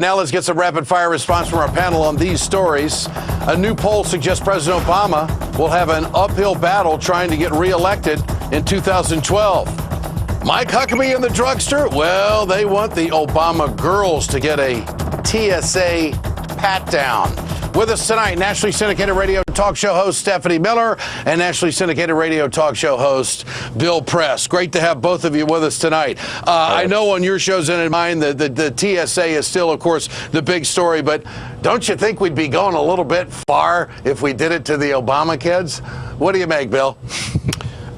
Now let's get some rapid-fire response from our panel on these stories. A new poll suggests President Obama will have an uphill battle trying to get reelected in 2012. Mike Huckabee and the drugster? Well, they want the Obama girls to get a TSA pat-down. With us tonight, nationally syndicated radio talk show host Stephanie Miller and nationally syndicated radio talk show host Bill Press. Great to have both of you with us tonight. I know on your shows and in mine, the TSA is still, of course, the big story, but don't you think we'd be going a little bit far if we did it to the Obama kids? What do you make, Bill?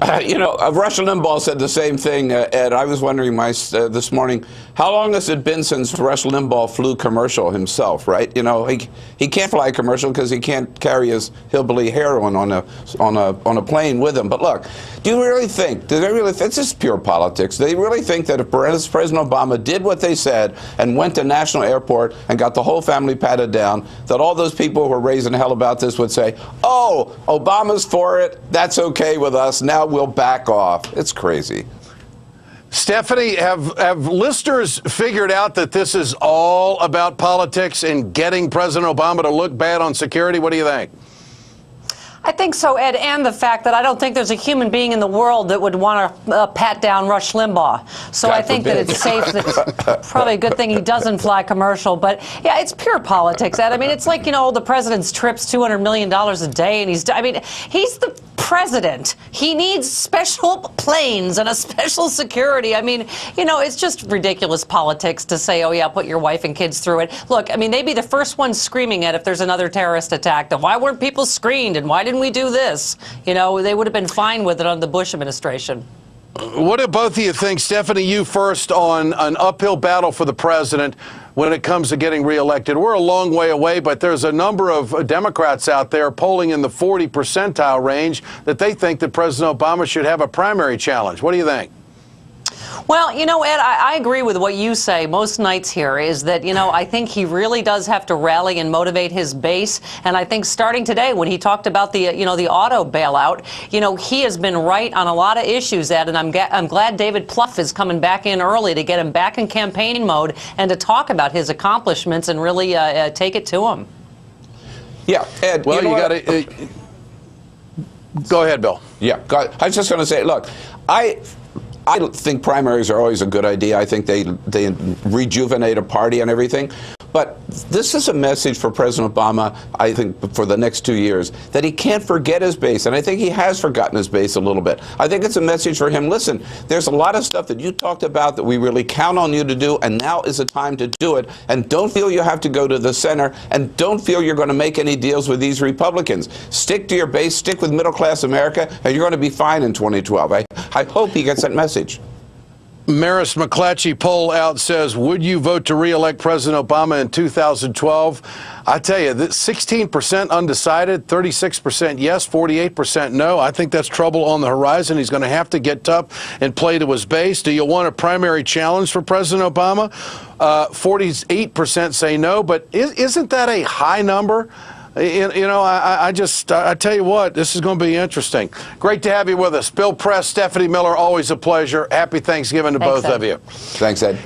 Rush Limbaugh said the same thing, Ed. I was wondering this morning, how long has it been since Rush Limbaugh flew commercial himself, right? You know, he can't fly commercial because he can't carry his hillbilly heroin on a plane with him. But look, do they really think, it's just pure politics, do they really think that if President Obama did what they said and went to National Airport and got the whole family patted down, that all those people who were raising hell about this would say, oh, Obama's for it, that's okay with us, now we'll back off? It's crazy. Stephanie, have listeners figured out that this is all about politics and getting President Obama to look bad on security? What do you think? I think so, Ed, and the fact that I don't think there's a human being in the world that would want to pat down Rush Limbaugh. So I think that it's safe. It's probably a good thing he doesn't fly commercial. But, yeah, it's pure politics, Ed. I mean, it's like, the president's trips $200 million a day, and he's the president. He needs special planes and a special security. I mean, it's just ridiculous politics to say, oh, yeah, put your wife and kids through it. Look, I mean, they'd be the first ones screaming at if there's another terrorist attack. Then why weren't people screened, and why didn't we do this? They would have been fine with it under the Bush administration. What do both of you think? Stephanie, you first, on an uphill battle for the president when it comes to getting reelected. We're a long way away, but there's a number of Democrats out there polling in the 40 percentile range that they think that President Obama should have a primary challenge. What do you think? Well, Ed, I agree with what you say most nights here is that, I think he really does have to rally and motivate his base. And I think starting today, when he talked about the auto bailout, he has been right on a lot of issues, Ed. And I'm glad David Plouffe is coming back in early to get him back in campaigning mode and to talk about his accomplishments and really take it to him. Yeah, Ed, well, you got to go ahead, Bill. Yeah, I was just going to say, look, I think primaries are always a good idea. I think they rejuvenate a party and everything. But this is a message for President Obama, I think, for the next 2 years, that he can't forget his base. And I think he has forgotten his base a little bit. I think it's a message for him. Listen, there's a lot of stuff that you talked about that we really count on you to do, and now is the time to do it. And don't feel you have to go to the center, and don't feel you're going to make any deals with these Republicans. Stick to your base, stick with middle-class America, and you're going to be fine in 2012. I hope he gets that message. Maris McClatchy poll out says, would you vote to re-elect President Obama in 2012? I tell you, 16% undecided, 36% yes, 48% no. I think that's trouble on the horizon. He's going to have to get tough and play to his base. Do you want a primary challenge for President Obama? 48% say no, but isn't that a high number? I tell you what, this is going to be interesting. Great to have you with us. Bill Press, Stephanie Miller, always a pleasure. Happy Thanksgiving to both of you. Thanks, Ed.